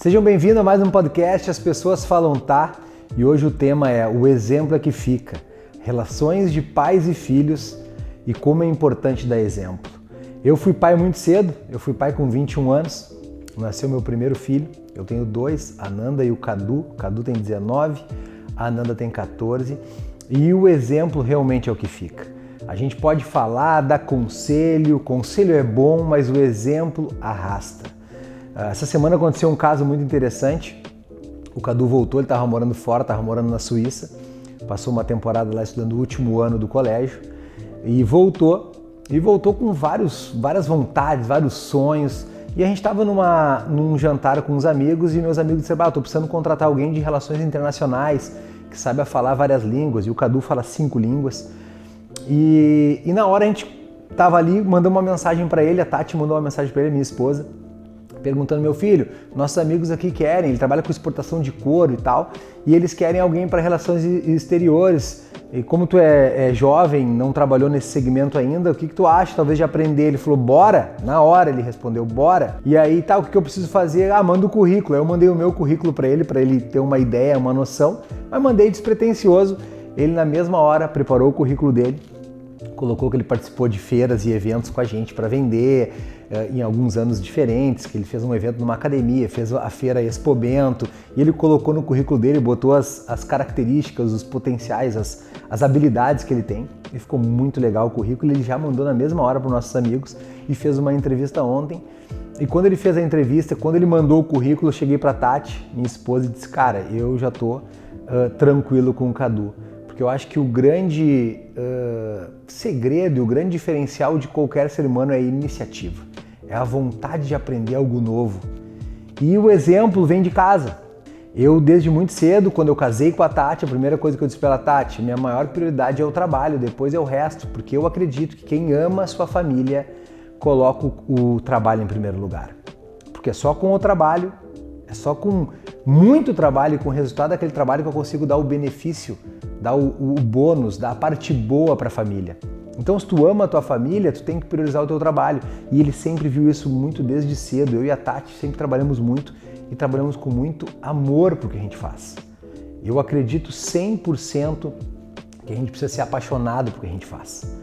Sejam bem-vindos a mais um podcast As Pessoas Falam Tá, e hoje o tema é o exemplo é que fica, relações de pais e filhos e como é importante dar exemplo. Eu fui pai muito cedo, eu fui pai com 21 anos, nasceu meu primeiro filho, eu tenho dois, a Nanda e o Cadu tem 19, a Nanda tem 14 e o exemplo realmente é o que fica. A gente pode falar, dar conselho, conselho é bom, mas o exemplo arrasta. Essa semana aconteceu um caso muito interessante. O Cadu voltou, ele estava morando fora, estava morando na Suíça, passou uma temporada lá estudando o último ano do colégio e voltou com várias vontades, vários sonhos. E a gente estava num jantar com uns amigos e meus amigos disseram: estou precisando contratar alguém de relações internacionais que saiba falar várias línguas, e o Cadu fala 5 línguas. E na hora a gente estava ali, mandou uma mensagem para ele, a Tati mandou uma mensagem para ele, minha esposa, perguntando: meu filho, nossos amigos aqui querem, ele trabalha com exportação de couro e tal, e eles querem alguém para relações exteriores, e como tu é jovem, não trabalhou nesse segmento ainda, o que tu acha talvez de aprender? Ele falou: bora! Na hora ele respondeu: bora! E aí tá, o que eu preciso fazer? Manda o currículo. Eu mandei o meu currículo para ele ter uma ideia, uma noção, mas mandei despretensioso. Ele na mesma hora preparou o currículo dele, colocou que ele participou de feiras e eventos com a gente para vender em alguns anos diferentes, que ele fez um evento numa academia, fez a feira Expo Bento, e ele colocou no currículo dele, botou as características, os potenciais, as habilidades que ele tem, e ficou muito legal o currículo. Ele já mandou na mesma hora para os nossos amigos e fez uma entrevista ontem. E quando ele fez a entrevista, quando ele mandou o currículo, eu cheguei para a Tati, minha esposa, e disse: cara, eu já tô tranquilo com o Cadu. Porque eu acho que o grande segredo e o grande diferencial de qualquer ser humano é a iniciativa. É a vontade de aprender algo novo. E o exemplo vem de casa. Eu, desde muito cedo, quando eu casei com a Tati, a primeira coisa que eu disse para ela: Tati, minha maior prioridade é o trabalho, depois é o resto. Porque eu acredito que quem ama a sua família coloca o trabalho em primeiro lugar. Porque é só com o trabalho, é só com muito trabalho e com o resultado daquele trabalho que eu consigo dar o benefício, dar o bônus, dar a parte boa para a família. Então, se tu ama a tua família, tu tem que priorizar o teu trabalho. E ele sempre viu isso muito desde cedo. Eu e a Tati sempre trabalhamos muito e trabalhamos com muito amor pro que a gente faz. Eu acredito 100% que a gente precisa ser apaixonado por que a gente faz.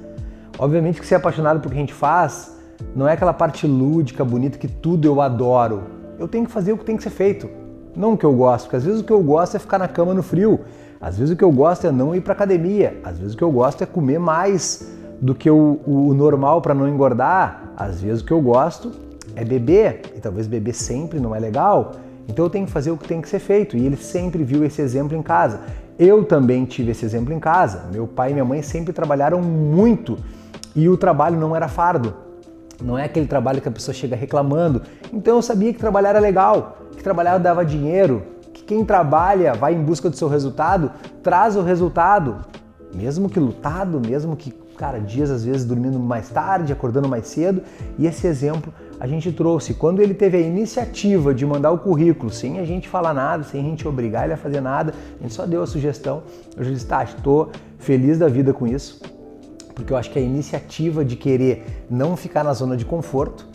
Obviamente que ser apaixonado por que a gente faz não é aquela parte lúdica, bonita, que tudo eu adoro. Eu tenho que fazer o que tem que ser feito, não o que eu gosto, porque às vezes o que eu gosto é ficar na cama no frio, às vezes o que eu gosto é não ir para academia, às vezes o que eu gosto é comer mais do que o normal para não engordar, às vezes o que eu gosto é beber, e talvez beber sempre não é legal, então eu tenho que fazer o que tem que ser feito, e ele sempre viu esse exemplo em casa. Eu também tive esse exemplo em casa, meu pai e minha mãe sempre trabalharam muito, e o trabalho não era fardo. Não é aquele trabalho que a pessoa chega reclamando. Então eu sabia que trabalhar era legal, que trabalhar dava dinheiro, que quem trabalha, vai em busca do seu resultado, traz o resultado. Mesmo que lutado, mesmo que, dias às vezes dormindo mais tarde, acordando mais cedo. E esse exemplo a gente trouxe. Quando ele teve a iniciativa de mandar o currículo, sem a gente falar nada, sem a gente obrigar ele a fazer nada, a gente só deu a sugestão. Eu já disse: tá, estou feliz da vida com isso. Porque eu acho que a iniciativa de querer não ficar na zona de conforto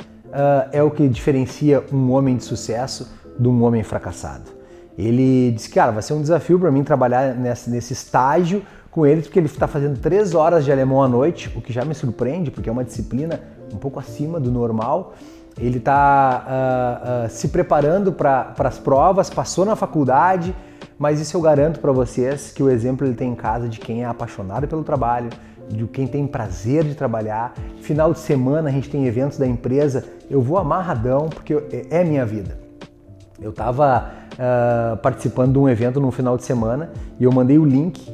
é o que diferencia um homem de sucesso de um homem fracassado. Ele disse que, vai ser um desafio para mim trabalhar nesse estágio com ele, porque ele está fazendo 3 horas de alemão à noite, o que já me surpreende, porque é uma disciplina um pouco acima do normal. Ele está se preparando para as provas, passou na faculdade, mas isso eu garanto para vocês que o exemplo ele tem em casa de quem é apaixonado pelo trabalho, de quem tem prazer de trabalhar. Final de semana a gente tem eventos da empresa, eu vou amarradão porque é minha vida. Eu estava participando de um evento no final de semana e eu mandei o link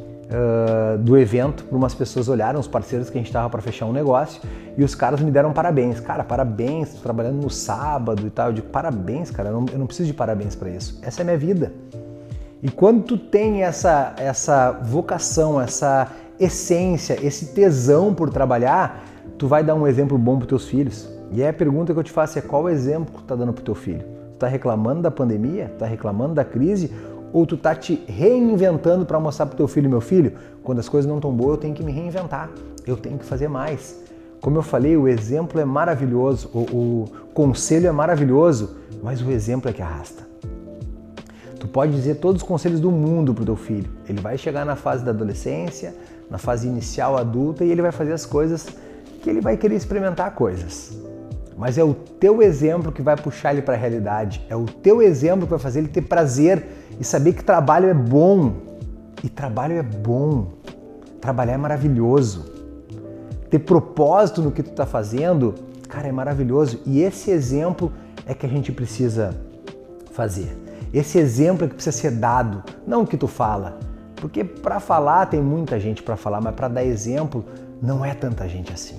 do evento para umas pessoas olharem, os parceiros que a gente estava para fechar um negócio, e os caras me deram parabéns. Cara, parabéns, tô trabalhando no sábado e tal. Eu digo: parabéns, cara, eu não preciso de parabéns para isso. Essa é a minha vida. E quando tu tem essa vocação, essa essência, esse tesão por trabalhar, tu vai dar um exemplo bom para teus filhos. E aí a pergunta que eu te faço é: qual exemplo que tu tá dando pro teu filho? Tu tá reclamando da pandemia? Tu tá reclamando da crise? Ou tu tá te reinventando para mostrar pro teu filho: meu filho, quando as coisas não estão boas, eu tenho que me reinventar, eu tenho que fazer mais. Como eu falei, o exemplo é maravilhoso, o conselho é maravilhoso, mas o exemplo é que arrasta. Tu pode dizer todos os conselhos do mundo pro teu filho. Ele vai chegar na fase da adolescência, na fase inicial adulta, e ele vai fazer as coisas que ele vai querer experimentar coisas. Mas é o teu exemplo que vai puxar ele para a realidade. É o teu exemplo que vai fazer ele ter prazer e saber que trabalho é bom. E trabalho é bom. Trabalhar é maravilhoso. Ter propósito no que tu tá fazendo, cara, é maravilhoso. E esse exemplo é que a gente precisa fazer. Esse exemplo é que precisa ser dado, não o que tu fala. Porque para falar tem muita gente para falar, mas para dar exemplo não é tanta gente assim.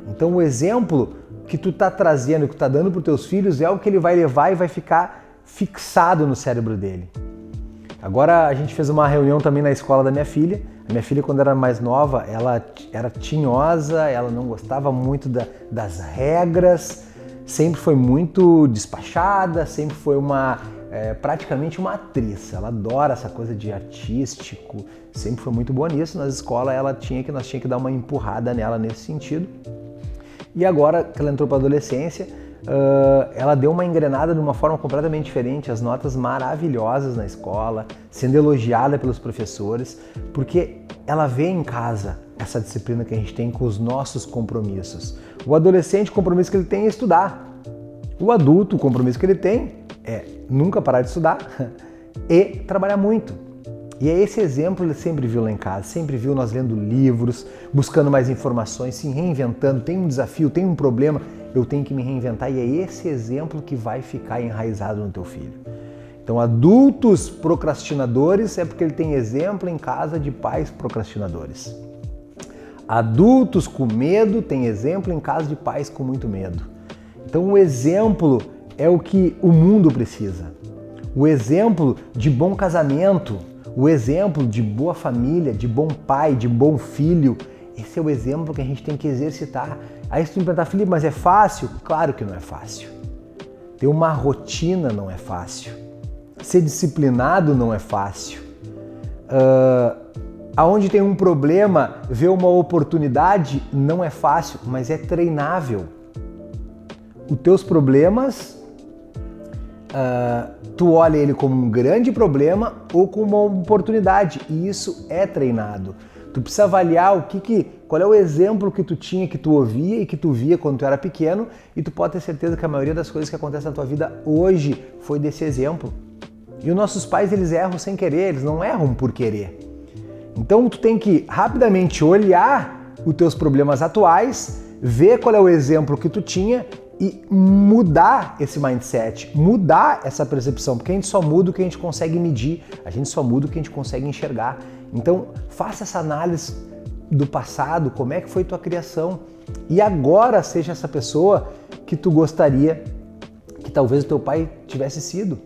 Então o exemplo que tu tá trazendo, que tu tá dando para os teus filhos é o que ele vai levar e vai ficar fixado no cérebro dele. Agora a gente fez uma reunião também na escola da minha filha. A minha filha, quando era mais nova, ela era tinhosa, ela não gostava muito das regras, sempre foi muito despachada, sempre foi praticamente uma atriz. Ela adora essa coisa de artístico, sempre foi muito boa nisso. Na escola nós tínhamos que dar uma empurrada nela nesse sentido. E agora que ela entrou para a adolescência, ela deu uma engrenada de uma forma completamente diferente, as notas maravilhosas na escola, sendo elogiada pelos professores, porque ela vê em casa essa disciplina que a gente tem com os nossos compromissos. O adolescente, o compromisso que ele tem é estudar. O adulto, o compromisso que ele tem é nunca parar de estudar e trabalhar muito. E é esse exemplo ele sempre viu lá em casa, sempre viu nós lendo livros, buscando mais informações, se reinventando. Tem um desafio, tem um problema, eu tenho que me reinventar, e é esse exemplo que vai ficar enraizado no teu filho. Então, adultos procrastinadores é porque ele tem exemplo em casa de pais procrastinadores. Adultos com medo tem exemplo em casa de pais com muito medo. Então, o exemplo é o que o mundo precisa. O exemplo de bom casamento, o exemplo de boa família, de bom pai, de bom filho, esse é o exemplo que a gente tem que exercitar. Aí se tu me perguntar, Felipe, mas é fácil? Claro que não é fácil. Ter uma rotina não é fácil. Ser disciplinado não é fácil. Aonde tem um problema, ver uma oportunidade não é fácil, mas é treinável. Os teus problemas, tu olha ele como um grande problema ou como uma oportunidade, e isso é treinado. Tu precisa avaliar qual é o exemplo que tu tinha, que tu ouvia e que tu via quando tu era pequeno, e tu pode ter certeza que a maioria das coisas que acontecem na tua vida hoje foi desse exemplo. E os nossos pais, eles erram sem querer, eles não erram por querer. Então tu tem que rapidamente olhar os teus problemas atuais, ver qual é o exemplo que tu tinha e mudar esse mindset, mudar essa percepção, porque a gente só muda o que a gente consegue medir, a gente só muda o que a gente consegue enxergar. Então, faça essa análise do passado, como é que foi tua criação, e agora seja essa pessoa que tu gostaria que talvez o teu pai tivesse sido.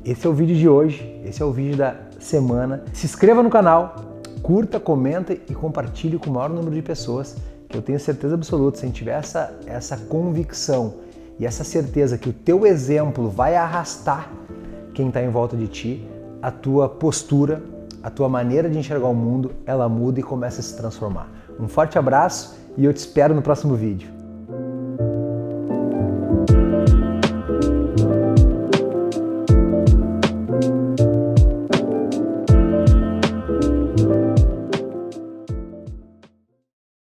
Esse é o vídeo de hoje, esse é o vídeo da semana. Se inscreva no canal, curta, comenta e compartilhe com o maior número de pessoas, que eu tenho certeza absoluta, se a gente tiver essa convicção e essa certeza que o teu exemplo vai arrastar quem está em volta de ti, a tua postura, a tua maneira de enxergar o mundo, ela muda e começa a se transformar. Um forte abraço e eu te espero no próximo vídeo.